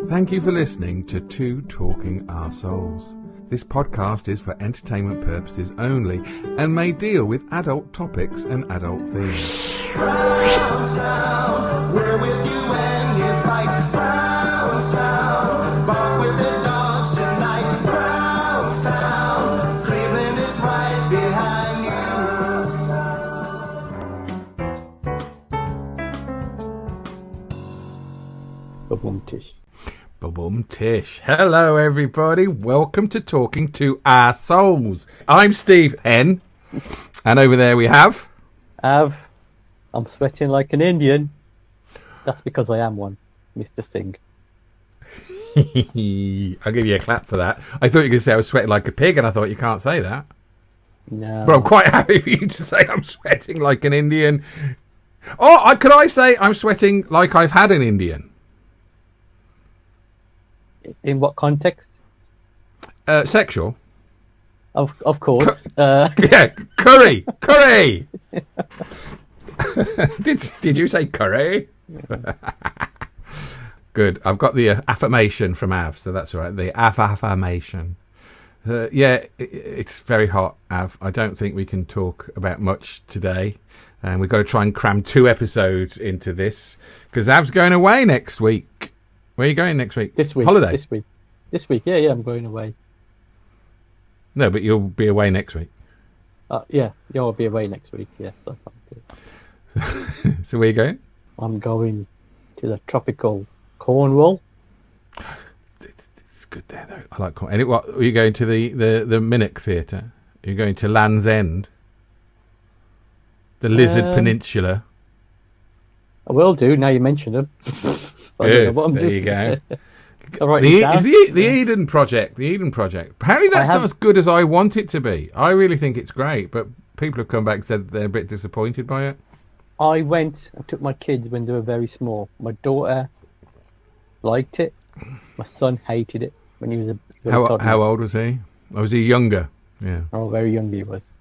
Thank you for listening to Two Talking Arseholes. This podcast is for entertainment purposes only and may deal with adult topics and adult themes. Brownstown, we're with you when you fight. Brownstown, bark with the dogs tonight. Brownstown, Cleveland is right behind you. Boom tish. Boom tish. Hello everybody, welcome to Talking to Our Souls. I'm Steve N, and over there we have... I'm sweating like an Indian. That's because I am one, Mr. Singh. I'll give you a clap for that. I thought you were going to say I was sweating like a pig, and I thought you can't say that. No. But I'm quite happy for you to say I'm sweating like an Indian. Oh, could I say I'm sweating like I've had an Indian? In what context? Sexual. Of course. Yeah, curry. Did you say curry? Good. I've got the affirmation from Av, so that's all right. The affirmation. It's very hot, Av. I don't think we can talk about much today, and we've got to try and cram 2 episodes into this because Av's going away next week. Where are you going next week? This week. Holiday? This week, yeah, I'm going away. No, but you'll be away next week. Yeah, I'll be away next week, yeah. So So where are you going? I'm going to the tropical Cornwall. It's good there, though. I like Cornwall. And what, are you going to the Minnock Theatre? Are you going to Land's End? The Lizard Peninsula? I will do, now you mention them. I don't know what I'm there doing. You go. It's the Eden Project. The Eden Project. Apparently that's not as good as I want it to be. I really think it's great, but people have come back and said they're a bit disappointed by it. I took my kids when they were very small. My daughter liked it. My son hated it when he was a toddler. How old was he? Or was he younger? Yeah. Oh, very young he was.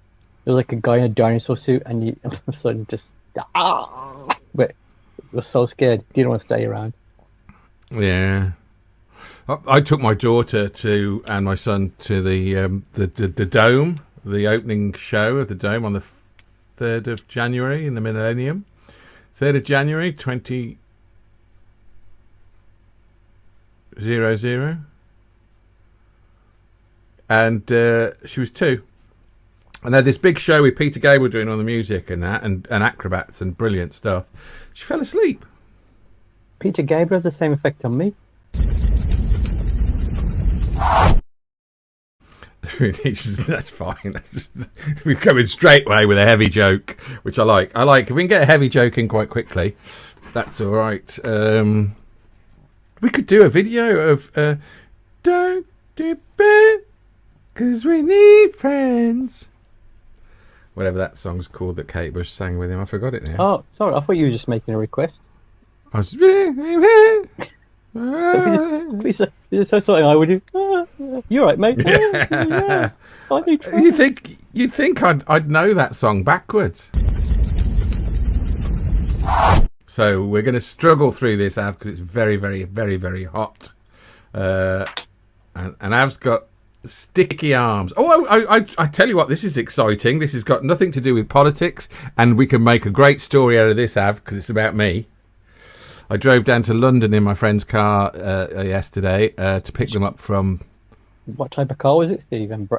It was like a guy in a dinosaur suit, and my son just but he was so scared. Didn't want to stay around. Yeah. I took my daughter and my son to the Dome, the opening show of the Dome on the 3rd of January in the millennium. 3rd of January 2000. And she was 2. And they had this big show with Peter Gabriel doing all the music and that, and acrobats and brilliant stuff. She fell asleep. Peter Gabriel has the same effect on me. That's fine. We're coming straight away with a heavy joke, which I like. If we can get a heavy joke in quite quickly, that's all right. We could do a video of don't dip it, 'cause we need friends. Whatever that song's called that Kate Bush sang with him. I forgot it now. Oh, sorry. I thought you were just making a request. I was... Please, is there something I would do? You're right, mate. Yeah. I need friends. You'd think I'd know that song backwards. So we're going to struggle through this, Av, because it's very, very, very, very hot. And Av's got sticky arms. Oh, I tell you what, this is exciting. This has got nothing to do with politics, and we can make a great story out of this, Av, because it's about me. I drove down to London in my friend's car yesterday to pick them up from... What type of car was it, Steve? It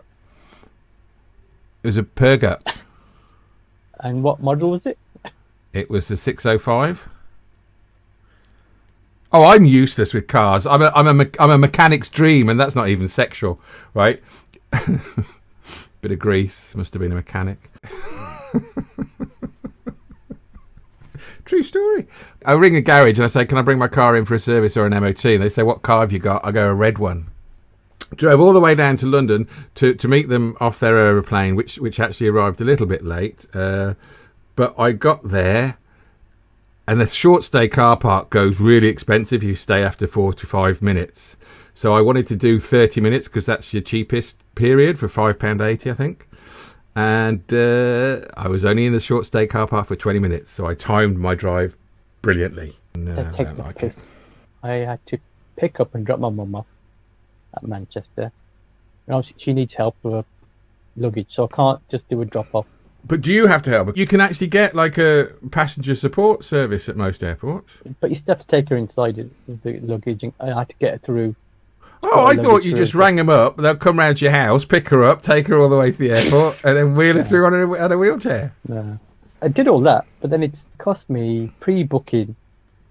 was a Peugeot. And what model was it? It was the 605. Oh, I'm useless with cars. I'm a mechanic's dream, and that's not even sexual, right? Bit of grease. Must have been a mechanic. True story. I ring a garage and I say, can I bring my car in for a service or an MOT? And they say, what car have you got? I go, a red one. Drove all the way down to London to meet them off their aeroplane, which actually arrived a little bit late. But I got there, and the short stay car park goes really expensive. You stay after 45 minutes. So I wanted to do 30 minutes because that's your cheapest period for £5.80, I think. And I was only in the short stay car park for 20 minutes, so I timed my drive brilliantly. No, They take the piss. I had to pick up and drop my mum off at Manchester. And obviously she needs help with her luggage, so I can't just do a drop off. But do you have to help? You can actually get like a passenger support service at most airports. But you still have to take her inside it with the luggage, and I had to get her through. Oh, I thought you just rang them up. They'll come round to your house, pick her up, take her all the way to the airport, and then wheel her through on a wheelchair. No. I did all that, but then it's cost me pre-booking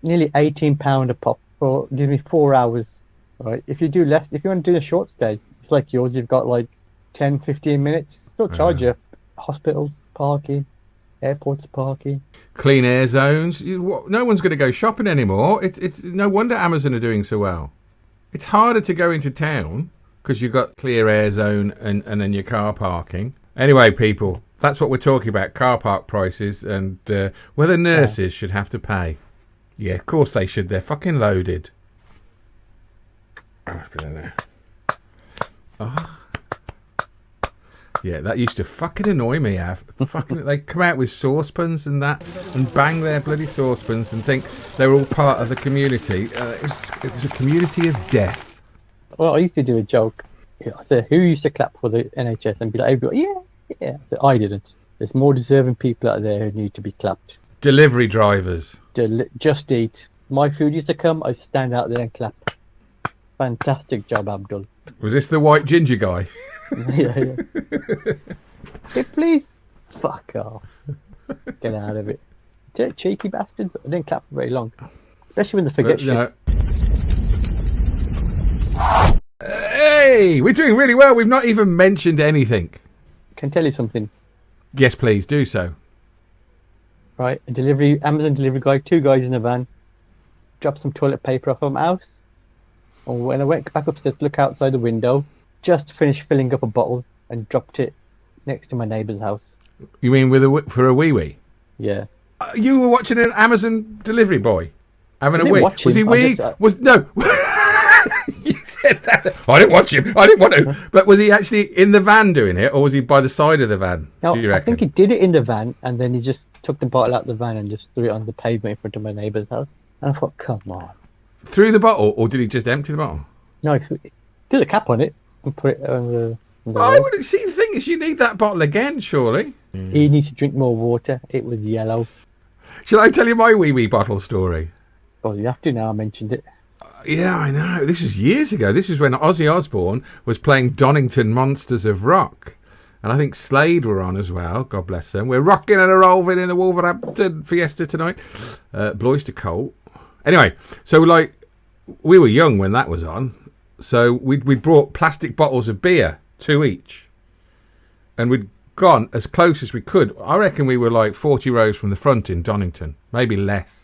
nearly £18 a pop for give me 4 hours. Right? If you do less, if you want to do a short stay, it's like yours. You've got like 10, 15 minutes. Still charge you hospitals parking, airports parking, clean air zones. No one's going to go shopping anymore. It's no wonder Amazon are doing so well. It's harder to go into town because you've got clear air zone and then your car parking. Anyway, people, that's what we're talking about, car park prices and whether nurses should have to pay. Yeah, of course they should. They're fucking loaded. Oh, put it in there. Oh. Yeah, that used to fucking annoy me, Av. Fucking, they come out with saucepans and that, and bang their bloody saucepans and think they're all part of the community. It was a community of death. Well, I used to do a joke. I said, who used to clap for the NHS? And be like, everybody, yeah. I said, I didn't. There's more deserving people out there who need to be clapped. Delivery drivers. Just Eat. My food used to come, I stand out there and clap. Fantastic job, Abdul. Was this the white ginger guy? Yeah. Hey, please. Fuck off. Get out of it. Cheeky bastards. I didn't clap for very long. Especially when they forget shit. Hey, we're doing really well. We've not even mentioned anything. Can I tell you something? Yes, please, do so. Right, Amazon delivery guy, 2 guys in a van, dropped some toilet paper off of my house. And when I went back upstairs to look outside the window, just finished filling up a bottle and dropped it next to my neighbour's house. You mean for a wee-wee? Yeah. You were watching an Amazon delivery boy having a wee. Watch Was he him, wee? No. You said that. I didn't watch him. I didn't want to. But was he actually in the van doing it, or was he by the side of the van? No, do you reckon? I think he did it in the van, and then he just took the bottle out of the van and just threw it on the pavement in front of my neighbour's house. And I thought, come on. Threw the bottle, or did he just empty the bottle? No, he did a cap on it and put it on the I wouldn't see. The thing is, you need that bottle again, surely. He needs to drink more water. It was yellow. Shall I tell you my wee bottle story? Well, you have to now. I mentioned it. Yeah, I know. This is years ago. This is when Ozzy Osbourne was playing Donington Monsters of Rock. And I think Slade were on as well. God bless them. We're rocking and a-rolling in the Wolverhampton Fiesta tonight. Blois to Colt. Anyway, so we were young when that was on. So we brought plastic bottles of beer, 2 each. And we'd gone as close as we could. I reckon we were like 40 rows from the front in Donington. Maybe less.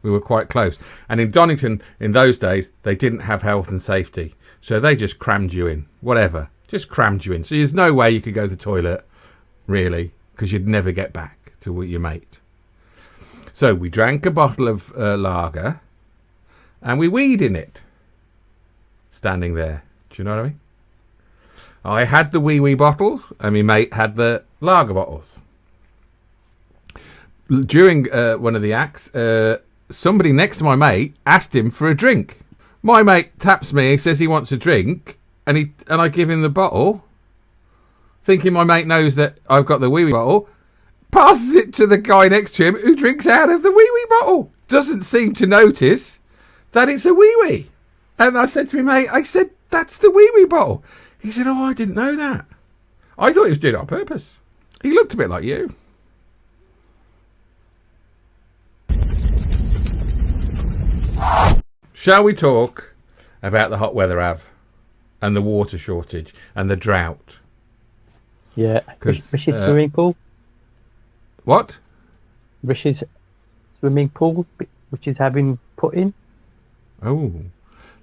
We were quite close. And in Donington, in those days, they didn't have health and safety. So they just crammed you in. Whatever. Just crammed you in. So there's no way you could go to the toilet, really, because you'd never get back to your mate. So we drank a bottle of lager, and we weed in it. Standing there. Do you know what I mean? I had the wee bottles, and my mate had the lager bottles. During one of the acts, somebody next to my mate asked him for a drink. My mate taps me, he says he wants a drink, and I give him the bottle, thinking my mate knows that I've got the wee bottle, passes it to the guy next to him who drinks out of the wee bottle. Doesn't seem to notice that it's a wee. And I said to my mate, that's the wee bottle. He said, oh, I didn't know that. I thought he was doing it on purpose. He looked a bit like you. Shall we talk about the hot weather, Av, and the water shortage and the drought? Yeah, Rish's swimming pool. What? Rish's swimming pool, which is having put in. Oh,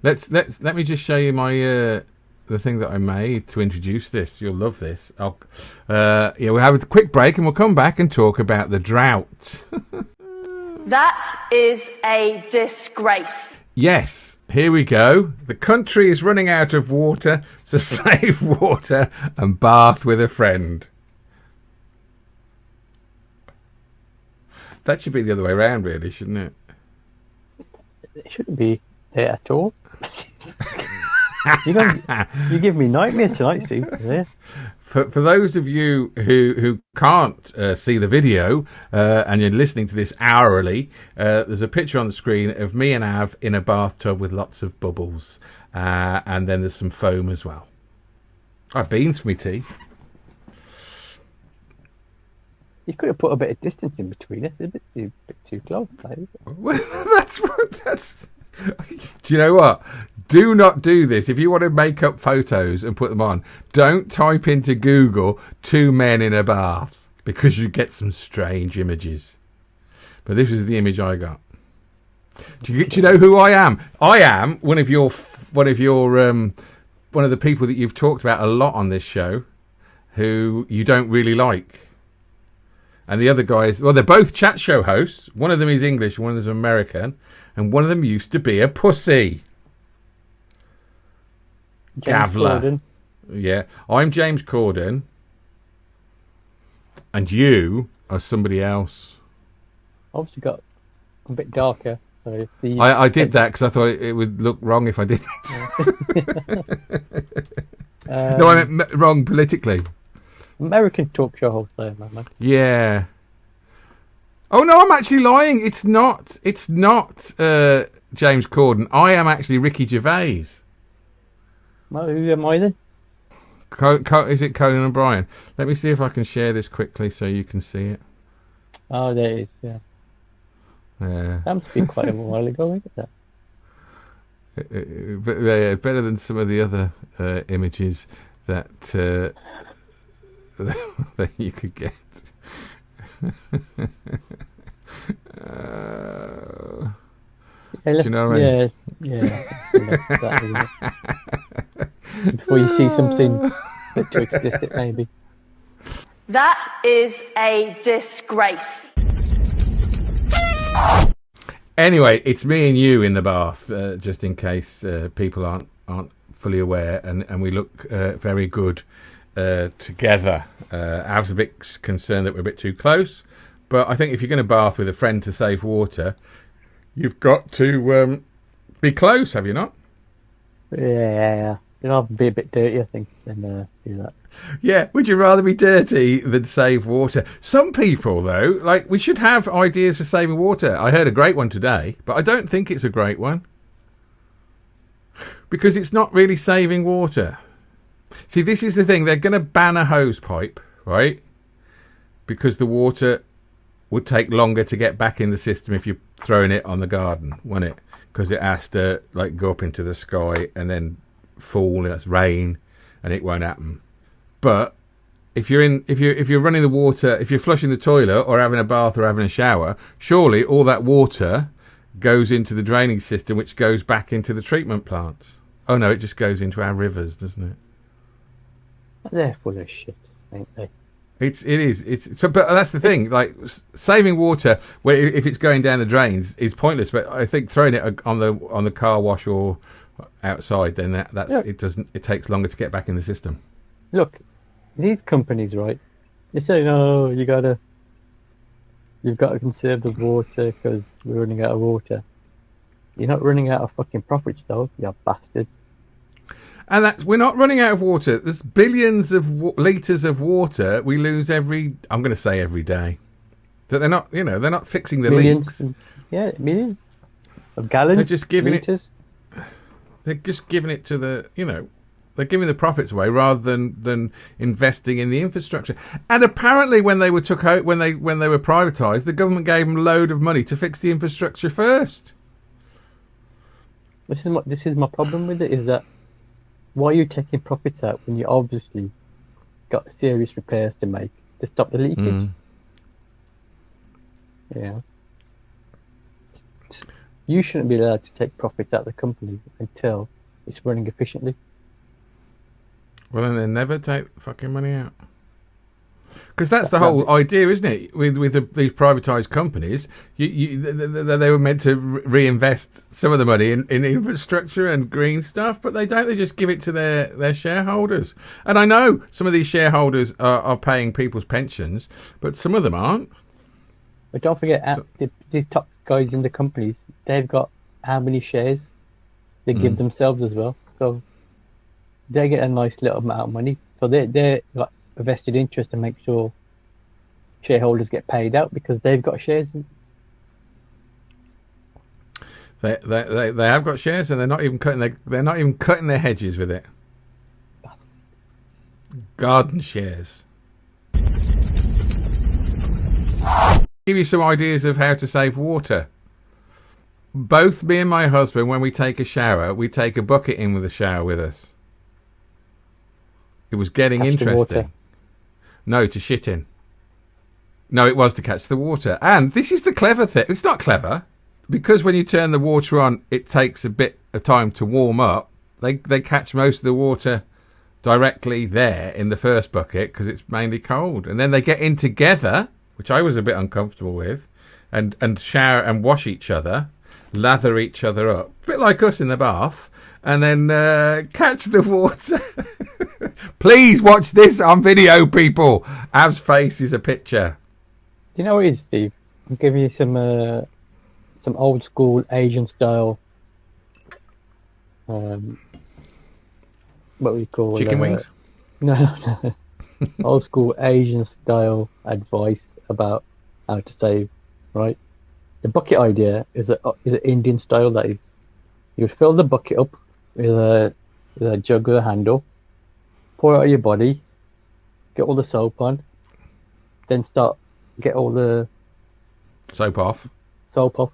let me just show you my the thing that I made to introduce this. You'll love this. We'll have a quick break and we'll come back and talk about the drought. That is a disgrace. Yes, here we go. The country is running out of water, so save water and bath with a friend. That should be the other way around, really, shouldn't it? It shouldn't be there at all. You give me nightmares tonight, Steve. Yeah. For those of you who can't see the video and you're listening to this hourly, there's a picture on the screen of me and Av in a bathtub with lots of bubbles, and then there's some foam as well. Beans for me tea. You could have put a bit of distance in between us. It's a bit too close. Well, that's. Do you know what? Do not do this. If you want to make up photos and put them on, don't type into Google 2 men in a bath, because you get some strange images. But this is the image I got. Do you know who I am? I am one of the people that you've talked about a lot on this show, who you don't really like. And the other guys, well, they're both chat show hosts. One of them is English, one of them is American, and one of them used to be a pussy. Gavler. Corden. Yeah, I'm James Corden, and you are somebody else. Obviously got a bit darker. So Steve. I did that because I thought it would look wrong if I didn't. No, I meant wrong politically. American talk show host there, man. Yeah. Oh no, I'm actually lying. It's not James Corden. I am actually Ricky Gervais. Well, who am I then? Is it Conan O'Brien? Let me see if I can share this quickly so you can see it. Oh, there it is. Yeah. Yeah. That must be quite a while ago, isn't it? But yeah, better than some of the other images that that you could get. Do you know what I mean? Yeah. Before you see something a bit too explicit, maybe. That is a disgrace. Anyway, it's me and you in the bath, just in case people aren't fully aware, and we look very good together. I was a bit concerned that we're a bit too close, but I think if you're going to bath with a friend to save water, you've got to be close, have you not? Yeah. I'll be a bit dirty, I think, than do that. Yeah, would you rather be dirty than save water? Some people, though, like, we should have ideas for saving water. I heard a great one today, but I don't think it's a great one. Because it's not really saving water. See, this is the thing. They're going to ban a hose pipe, right? Because the water would take longer to get back in the system if you're throwing it on the garden, wouldn't it? Because it has to, like, go up into the sky and then fall, and it's rain, and it won't happen. But if you're running the water, if you're flushing the toilet or having a bath or having a shower, surely all that water goes into the draining system, which goes back into the treatment plants. Oh no, it just goes into our rivers, doesn't it? They're full of shit, ain't they? It is. But that's the thing. Like, saving water, if it's going down the drains, is pointless. But I think throwing it on the car wash or outside, then it doesn't. It takes longer to get back in the system. Look, these companies, right? They say, no, you've got to conserve the water because we're running out of water. You're not running out of fucking profits, though, you bastards. And we're not running out of water. There's billions of litres of water we lose every day. That they're not fixing the leaks. Millions of gallons. They're just giving liters. They're just giving it to they're giving the profits away rather than investing in the infrastructure. And apparently, when they were when they were privatised, the government gave them a load of money to fix the infrastructure first. This is my problem with it, is that why are you taking profits out when you obviously got serious repairs to make to stop the leakage? Yeah. You shouldn't be allowed to take profits out of the company until it's running efficiently. Well, then they never take fucking money out. Because that's the whole idea, isn't it? With these privatised companies, they were meant to reinvest some of the money in infrastructure and green stuff, but they don't. They just give it to their shareholders. And I know some of these shareholders are paying people's pensions, but some of them aren't. But don't forget, these top guys in the companies, they've got how many shares they give themselves as well. So they get a nice little amount of money. So they're got a vested interest to make sure shareholders get paid out because they've got shares. They have got shares, and they're not even cutting their hedges with it. Garden shares. Give you some ideas of how to save water. Both me and my husband, when we take a shower, we take a bucket in with the shower with us. It was getting Catch the interesting. water. No, to shit in. No, it was to catch the water. And this is the clever thing. It's not clever. Because when you turn the water on, it takes a bit of time to warm up. They catch most of the water directly there in the first bucket because it's mainly cold. And then they get in together, which I was a bit uncomfortable with, and shower and wash each other, lather each other up. A bit like us in the bath. And then catch the water. Please watch this on video, people. Av's face is a picture. Do you know what it is, Steve? I'll give you some old school Asian style. What we call Chicken wings? No. Old school Asian style advice about how to save. Right, the bucket idea is an Indian style. That is, you fill the bucket up with a jug with a handle, pour it out of your body, get all the soap on, then get all the Soap off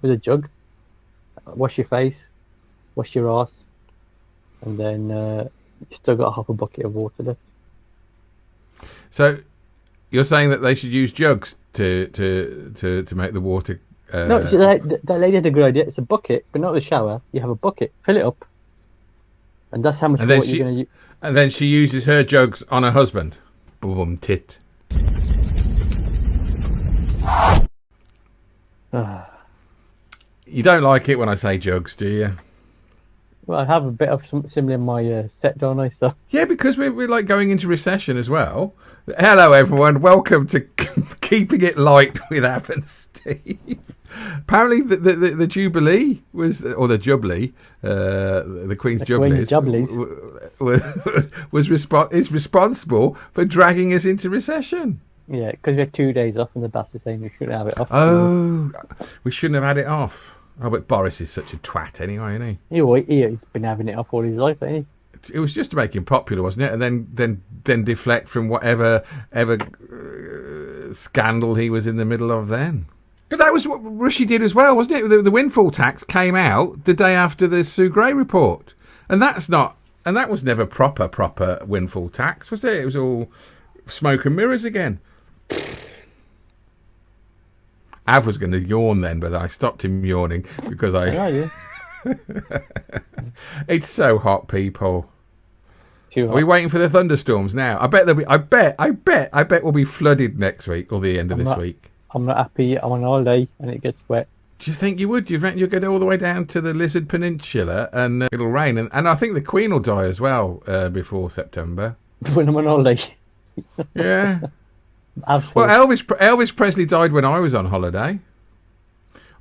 with a jug, wash your face, wash your ass, and then you still got half a bucket of water left. So you're saying that they should use jugs to make the water. No, that lady had a good idea. It's a bucket, but not the shower. You have a bucket, fill it up, and that's how much water you're going to use. And then she uses her jugs on her husband. Boom, tit. You don't like it when I say jugs, do you? Well, I have a bit of something similar in my set, don't I? So Yeah, because we're like going into recession as well. Hello, everyone. Welcome to Keeping It Light with Av and Steve. Apparently, the Jubilee or the Jubilee, the Queen's Jubilee, is responsible for dragging us into recession. yeah, because we had 2 days off, and the boss is saying we shouldn't have it off. Oh, we shouldn't have had it off. Oh, but Boris is such a twat anyway, isn't he? He's been having it off all his life, hasn't he? It was just to make him popular, wasn't it? And then deflect from whatever scandal he was in the middle of then. But that was what Rishi did as well, wasn't it? The windfall tax came out the day after the Sue Gray report, and that was never proper windfall tax, was it? It was all smoke and mirrors again. Av was going to yawn then, but I stopped him yawning because It's so hot, people. Too hot. Are we waiting for the thunderstorms now? I bet we'll be flooded next week or the end of this week. I'm not happy. I'm on holiday and it gets wet. Do you think you would? Do you reckon you'll get all the way down to the Lizard Peninsula and it'll rain? And I think the Queen will die as well before September. When I'm on holiday. Yeah. Absolutely. Well, Elvis Presley died when I was on holiday.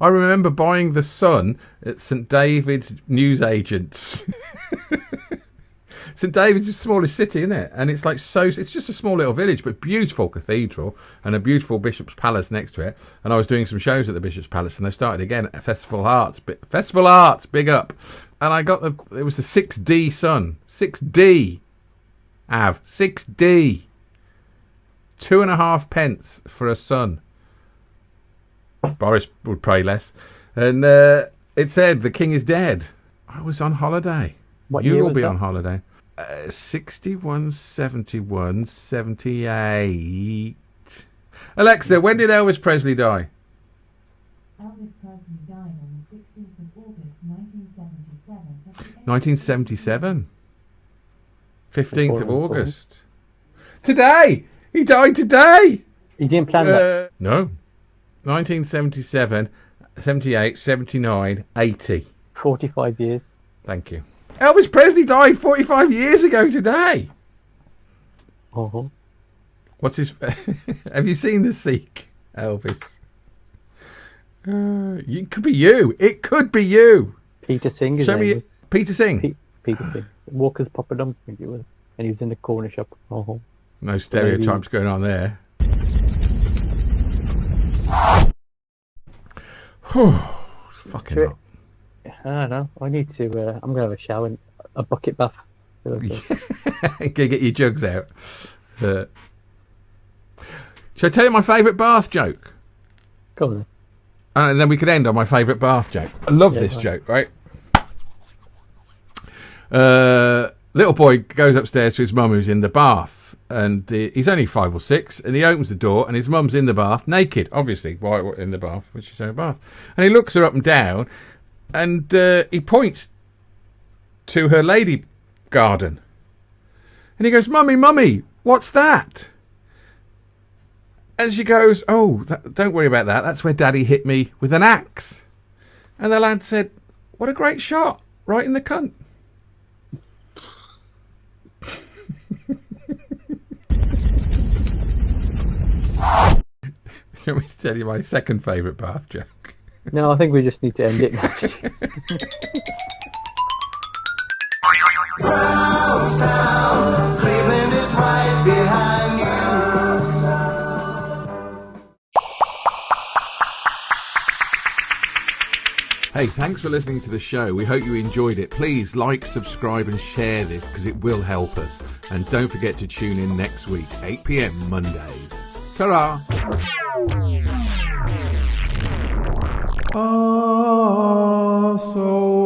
I remember buying The Sun at St David's newsagents. St David's is the smallest city, isn't it? And it's it's just a small little village, but beautiful cathedral and a beautiful Bishop's Palace next to it. And I was doing some shows at the Bishop's Palace, and they started again at Festival Arts. Festival Arts, big up. And I got it was the 6D Sun. 6D. Av. 6D. 2.5 pence for a Sun. Boris would pay less. And it said, the king is dead. I was on holiday. What You year will was be that? on holiday. 61, 71, 78. Alexa, when did Elvis Presley die? Elvis Presley died on the 16th of August, 1977. 1977. 15th of August. Today! He died today! You didn't plan that? No. 1977, 78, 79, 80. 45 years. Thank you. Elvis Presley died 45 years ago today. Uh-huh. What's his... Have you seen the Sikh, Elvis? It could be you. It could be you. Peter Singh. His Show name me was. Peter Singh. Peter Singh. Walker's Poppadoms, I think it was. And he was in the corner shop. Oh. No stereotypes going on there. Fucking hell. I don't know. I need to. I'm going to have a shower and a bucket bath. Go get your jugs out. Shall I tell you my favourite bath joke? Go on then. And then we could end on my favourite bath joke. I love this joke, right? Little boy goes upstairs to his mum who's in the bath, and he's only 5 or 6, and he opens the door and his mum's in the bath naked, obviously. Why in the bath when she's in the bath? And he looks her up and down, and he points to her lady garden, and he goes, mummy, what's that? And she goes, don't worry about that, that's where Daddy hit me with an axe. And the lad said, what a great shot, right in the cunt. Do you want me to tell you my second favourite bath joke? No, I think we just need to end it now. Brownstown, Cleveland is right behind you. Hey, thanks for listening to the show. We hope you enjoyed it. Please like, subscribe and share this because it will help us. And don't forget to tune in next week, 8 p.m. Mondays. Ta-ra! So